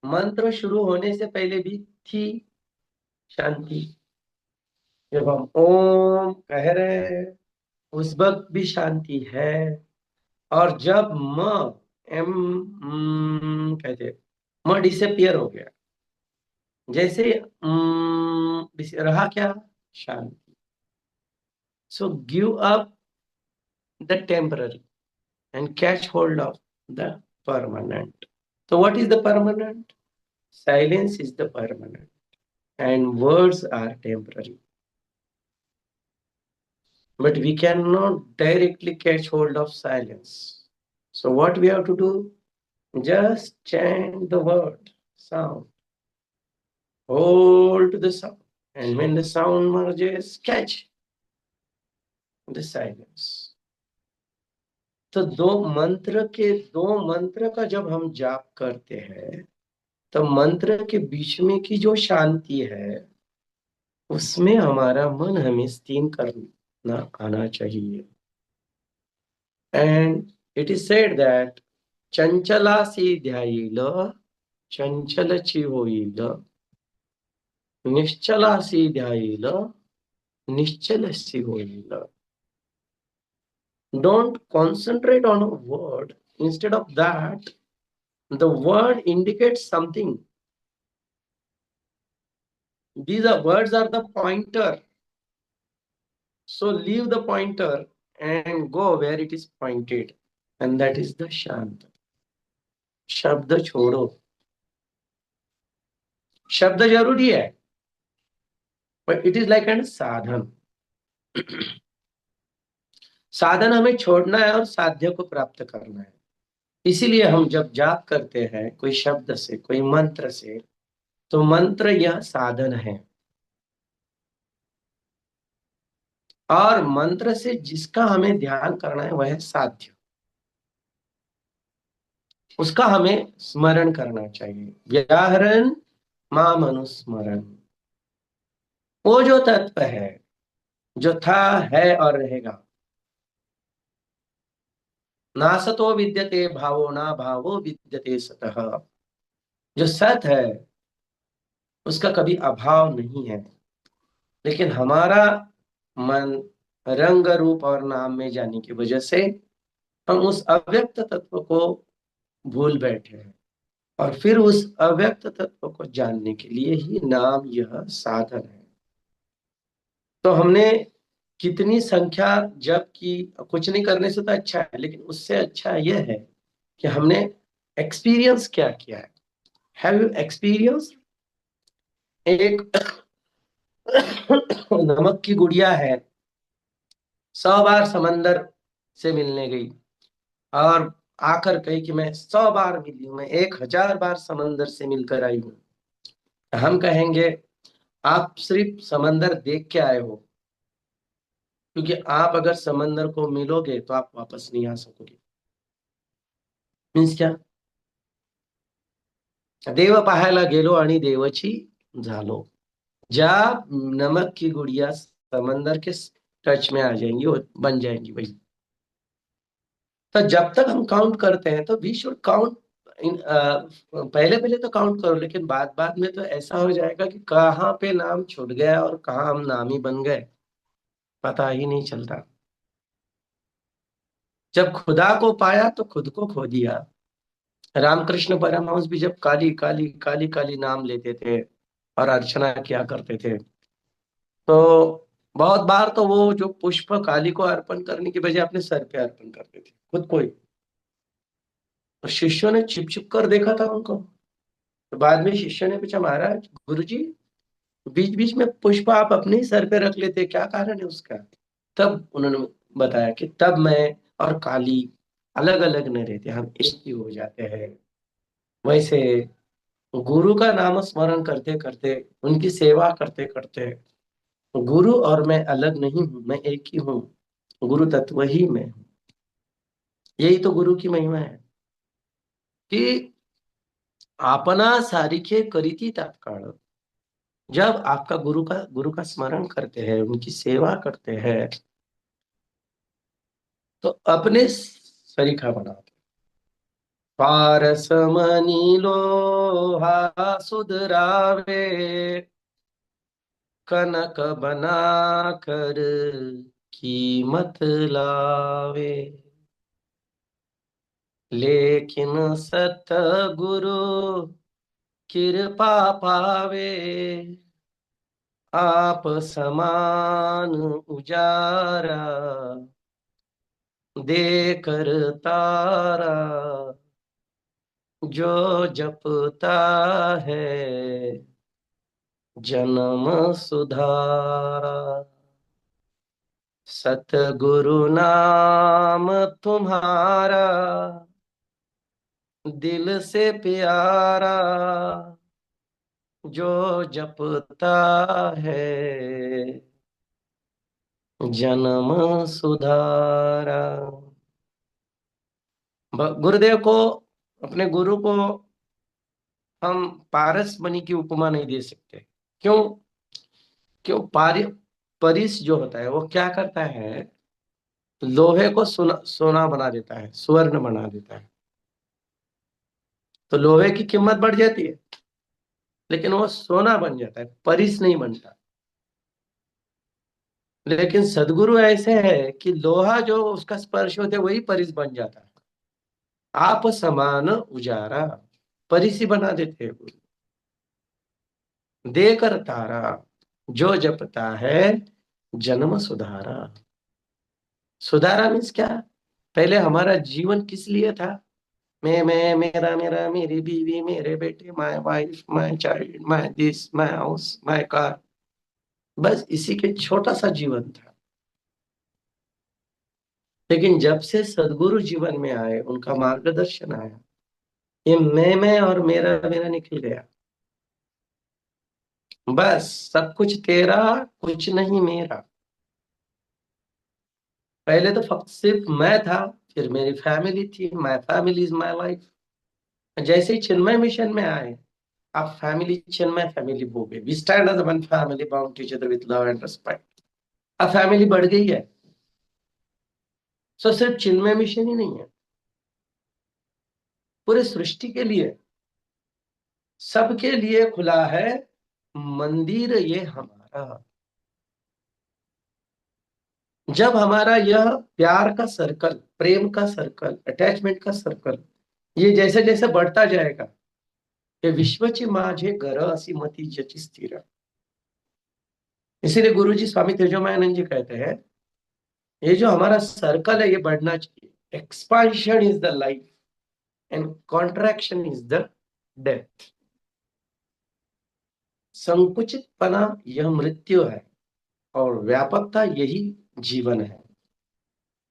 मंत्र शुरू होने से पहले भी थी शांति। जब हम ओम कह रहे हैं उस वक्त भी शांति है। और जब म एम कहते म डिसअपियर हो गया, जैसे रहा क्या? शांति। So give up the temporary and catch hold of the permanent. So what is the permanent? Silence is the permanent and words are temporary. But we cannot directly catch hold of silence. So what we have to do? Just chant the word, sound. Hold the sound. And when the sound merges, catch the silence. तो दो मंत्र का जब हम जाप करते हैं तो मंत्र के बीच में की जो शांति है उसमें हमारा मन हमें स्थिर करना आना चाहिए। And it is said that चंचलासी ध्यायील चंचलची होईल, निश्चलासी ध्यायील निश्चलसी होईल. Don't concentrate on a word. Instead of that, the word indicates something. These words are the pointer. So leave the pointer and go where it is pointed. And that is the Shant. शब्द छोड़ो। शब्द जरूरी है, but it is like an साधन। साधन हमें छोड़ना है और साध्य को प्राप्त करना है। इसीलिए हम जब जाप करते हैं कोई शब्द से, कोई मंत्र से, तो मंत्र यह साधन है। और मंत्र से जिसका हमें ध्यान करना है वह है साध्य, उसका हमें स्मरण करना चाहिए। व्याहरण माम अनुस्मरण, वो जो तत्व है, जो था, है और रहेगा। ना सतो विद्यते भावो, ना भावो विद्यते सतः। जो सत है उसका कभी अभाव नहीं है, लेकिन हमारा मन रंग रूप और नाम में जाने की वजह से हम उस अव्यक्त तत्व को भूल बैठे हैं। और फिर उस अव्यक्त तत्व को जानने के लिए ही नाम यह साधन है। तो हमने कितनी संख्या जप की, कुछ नहीं करने से तो अच्छा है, लेकिन उससे अच्छा यह है कि हमने एक्सपीरियंस क्या किया है। Have you experience? एक नमक की गुड़िया है, 100 बार समंदर से मिलने गई और आकर कही कि मैं 100 बार मिली हूं, मैं 1000 बार समंदर से मिलकर आई हूं। हम कहेंगे आप सिर्फ समंदर देख के आए हो, क्योंकि आप अगर समंदर को मिलोगे तो आप वापस नहीं आ सकोगे। मीन्स क्या? देव पाहायला गेलो आणि देवची झालो। ज्या नमक की गुड़िया समंदर के टच में आ जाएंगी, वो बन जाएंगी वही। तो जब तक हम काउंट करते हैं तो वी शुड काउंट इन, पहले पहले तो काउंट करो, लेकिन बाद बाद में तो ऐसा हो जाएगा कि कहाँ पे नाम छूट गया और कहाँ हम नामी बन गए, पता ही नहीं चलता। जब खुदा को पाया तो खुद को खो दिया। रामकृष्ण परमहंस भी जब काली काली काली काली नाम लेते थे और अर्चना किया करते थे, तो बहुत बार तो वो जो पुष्प काली को अर्पण करने की बजाय अपने सर पे अर्पण करते थे, खुद को ही। और शिष्यों ने छिप छिप कर देखा था उनको। तो बाद में शिष्यों ने पूछा, महाराज, गुरुजी, बीच बीच में पुष्प आप अपने ही सर पे रख लेते, क्या कारण है उसका? तब उन्होंने बताया कि तब मैं और काली अलग अलग नहीं रहते, हम एक ही हो जाते हैं। वैसे गुरु का नाम स्मरण करते करते, उनकी सेवा करते करते, गुरु और मैं अलग नहीं हूं, मैं एक ही हूँ। गुरु तत्व ही मैं हूँ। यही तो गुरु की महिमा है कि आपना सारिखे करीती तात्काळ। जब आपका गुरु का स्मरण करते हैं, उनकी सेवा करते हैं, तो अपने सरीखा बनाते। पारसमणि लोहा सुधरावे, कनक बना कर कीमत लावे। लेकिन सतगुरु कृपा पावे, आप समान उजारा देकर तारा, जो जपता है जन्म सुधारा। सतगुरु नाम तुम्हारा दिल से प्यारा, जो जपता है जन्म सुधारा। गुरुदेव को, अपने गुरु को हम पारस मणि की उपमा नहीं दे सकते। क्यों? क्यों? परिस जो होता है वो क्या करता है? लोहे को सोना बना देता है, स्वर्ण बना देता है। तो लोहे की कीमत बढ़ जाती है, लेकिन वो सोना बन जाता है, परिस नहीं बनता। लेकिन सदगुरु ऐसे है कि लोहा जो उसका स्पर्श होते वही परिस बन जाता है। आप समान उजारा, परिस ही बना देते हैं गुरु। देकर तारा, जो जपता है जन्म सुधारा। सुधारा मीन्स क्या? पहले हमारा जीवन किस लिए था? मैं, मेरा, मेरा, मेरी बीवी, मेरे बेटे, my wife, my child, my this, my house, my car. बस इसी के छोटा सा जीवन था। लेकिन जब से सदगुरु जीवन में आए, उनका मार्गदर्शन आया, ये मैं और मेरा मेरा निकल गया। बस सब कुछ तेरा, कुछ नहीं मेरा। पहले तो फक्त सिर्फ मैं था, फिर मेरी फैमिली थी, my family is my life. जैसे ही चिन्मय मिशन में आए, अब फैमिली चिन्मय फैमिली हो गई। We stand as one family bound to each other with love and respect. अब फैमिली बढ़ गई है। सो सिर्फ चिन्मय मिशन ही नहीं है, पूरे सृष्टि के लिए, सबके लिए खुला है मंदिर ये हमारा। जब हमारा यह प्यार का सर्कल, प्रेम का सर्कल, अटैचमेंट का सर्कल, ये जैसे जैसे बढ़ता जाएगा, ये विश्वची माझे घर असी मती जची स्थिर। इसीलिए गुरु जी, स्वामी तेजोमयानंद जी कहते हैं, ये जो हमारा सर्कल है ये बढ़ना चाहिए। Expansion is the life and contraction is the death. संकुचितपना यह मृत्यु है, और व्यापकता यही जीवन है।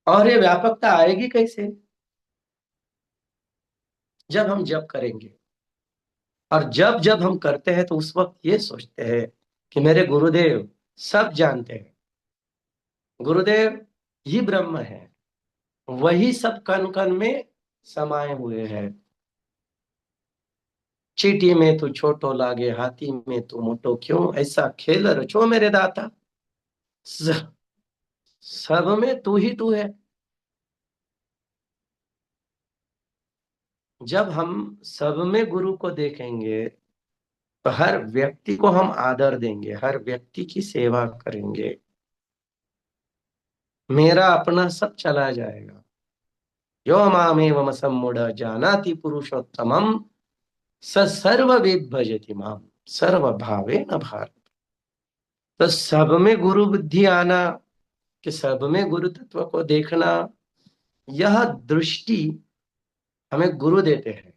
और ये व्यापकता आएगी कैसे? जब हम जप करेंगे। और जब जब हम करते हैं तो उस वक्त ये सोचते हैं कि मेरे गुरुदेव सब जानते हैं, गुरुदेव ही ब्रह्म है, वही सब कण कण में समाये हुए हैं। चीटी में तू छोटो लागे, हाथी में तू मोटो, क्यों ऐसा खेल रचो मेरे दाता। स- सब में तू ही तू है। जब हम सब में गुरु को देखेंगे, तो हर व्यक्ति को हम आदर देंगे, हर व्यक्ति की सेवा करेंगे, मेरा अपना सब चला जाएगा। यो मामेवम सम्मूढ़ जानाति पुरुषोत्तमम, स सर्ववेद भजति माम सर्व भावे न भारत। तो सब में गुरु बुद्धि आना, कि सब में गुरु तत्व को देखना, यह दृष्टि हमें गुरु देते हैं।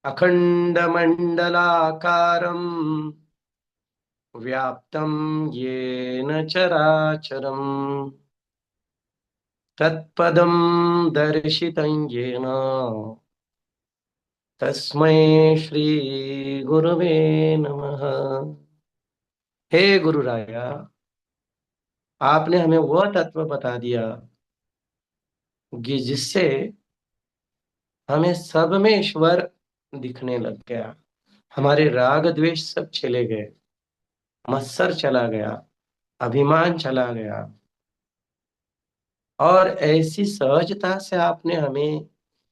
अखंड मंडलाकारम व्याप्तं येन चराचरम् तत्पदं दर्शितं येन तस्मै श्री गुरुवे नमः। हे गुरु राया, आपने हमें वह तत्व बता दिया कि जिससे हमें सब में ईश्वर दिखने लग गया। हमारे राग द्वेष सब चले गए, मत्सर चला गया, अभिमान चला गया, और ऐसी सहजता से आपने हमें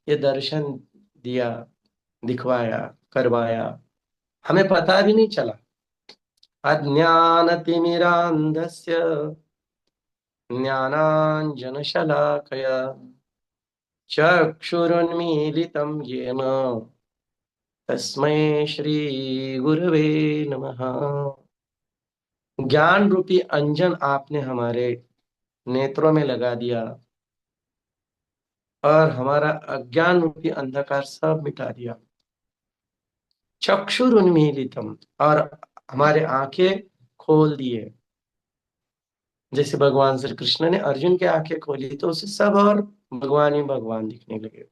ये दर्शन दिया, दिखवाया, करवाया, हमें पता भी नहीं चला। अज्ञानतिमिरान्धस्य ज्ञानाञ्जनशलाकया चक्षुरुन्मीलितं येन तस्मै श्री गुरवे नमः। ज्ञान रूपी अंजन आपने हमारे नेत्रों में लगा दिया और हमारा अज्ञान रूपी अंधकार सब मिटा दिया। चक्षुरुन्मीलितम, और हमारे आंखें खोल दिए। जैसे भगवान श्री कृष्ण ने अर्जुन की आंखें खोली तो उसे सब और भगवान ही भगवान दिखने लगे।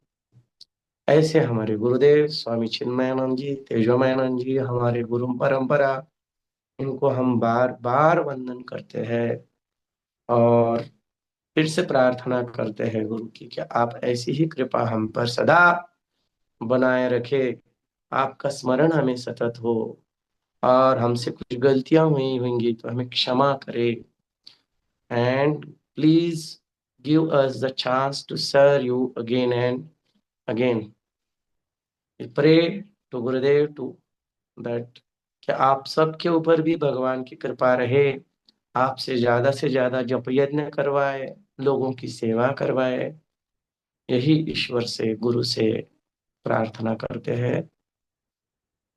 ऐसे हमारे गुरुदेव स्वामी चिन्मयानंद जी, तेजोमयानंद जी, हमारे गुरु परंपरा, इनको हम बार बार वंदन करते हैं और फिर से प्रार्थना करते हैं गुरु की कि आप ऐसी ही कृपा हम पर सदा बनाए रखे। आपका स्मरण हमें सतत हो, और हमसे कुछ गलतियां हुई होंगी तो हमें क्षमा करे। And please give us the chance to serve you again and again. Pray to Gurudev to that कि आप सबके ऊपर भी भगवान की कृपा रहे, आपसे से ज्यादा जप यज्ञ करवाए, लोगों की सेवा करवाए। यही ईश्वर से, गुरु से प्रार्थना करते हैं।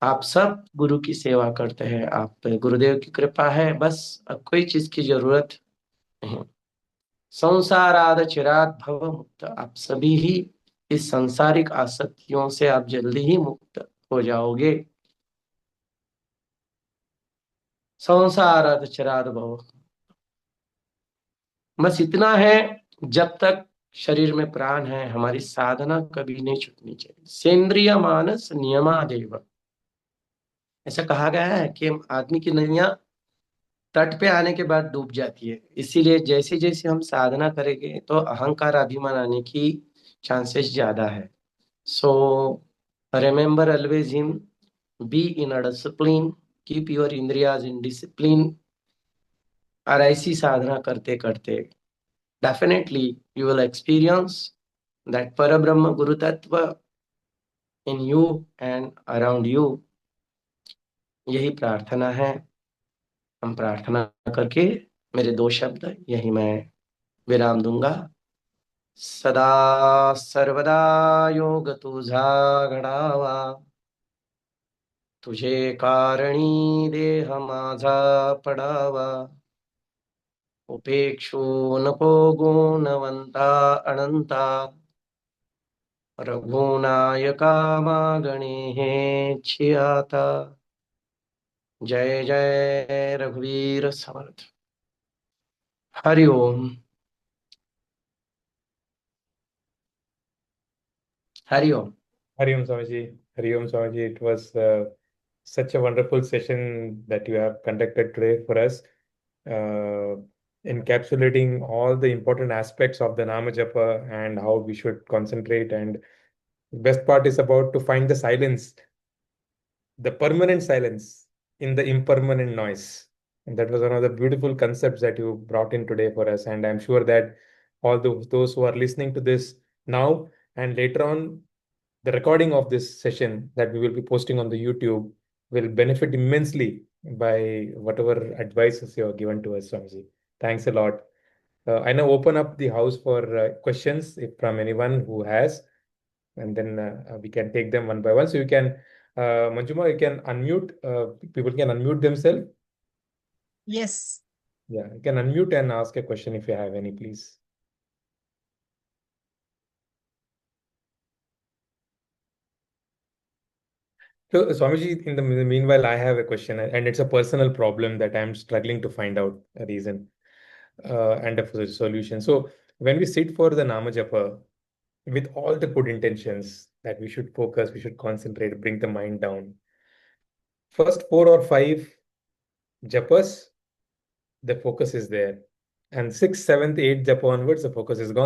आप सब गुरु की सेवा करते हैं, आप पे गुरुदेव की कृपा है, बस अब कोई चीज की जरूरत नहीं। संसाराद चिरात भव मुक्त, आप सभी ही इस सांसारिक आसक्तियों से आप जल्दी ही मुक्त हो जाओगे। संसाराद चिरात भव, बस इतना है। जब तक शरीर में प्राण है हमारी साधना कभी नहीं छूटनी चाहिए। सेंद्रिय मानस नियमादेव, ऐसा कहा गया है कि आदमी की नैया तट पे आने के बाद डूब जाती है। इसीलिए जैसे जैसे हम साधना करेंगे तो अहंकार, अभिमान आने की चांसेस ज्यादा है। So remember always him, be in a discipline, keep your इंद्रियाज इन डिसिप्लिन। और ऐसी साधना करते करते definitely you will experience that Parabrahma guru tattva in you and around you. यही प्रार्थना है। हम प्रार्थना करके मेरे दो शब्द यही मैं विराम दूंगा। सदा सर्वदा योग तुझा घडावा, तुझे कारणी देह माझा पडावा, उपेक्षू नको गुणवंता अनंता, रघुनायका मागणे हेची आता। जय जय रघुवीर समर्थ। हरि ओम। हरि ओम। Hari Om Swamiji. Hari Om Swamiji. It was such a wonderful session that you have conducted today for us, uh, encapsulating all the important aspects of the Nama Japa and how we should concentrate. And best part is about to find the silence, the permanent silence in the impermanent noise. And that was one of the beautiful concepts that you brought in today for us. And I'm sure that all those who are listening to this now and later on, the recording of this session that we will be posting on the YouTube will benefit immensely by whatever advices you have given to us, Swamiji. Thanks a lot. I now open up the house for questions if from anyone who has, and then we can take them one by one. So you can, Manjuma, you can unmute, people can unmute themselves. Yes. Yeah, you can unmute and ask a question if you have any, please. So, Swamiji, in the meanwhile, I have a question, and it's a personal problem that I'm struggling to find out a reason and a solution. So, when we sit for the Nama Japa, with all the good intentions that we should focus, we should concentrate, bring the mind down. First 4 or 5 japas, the focus is there. And 6th, 7th, 8th japa onwards, the focus is gone.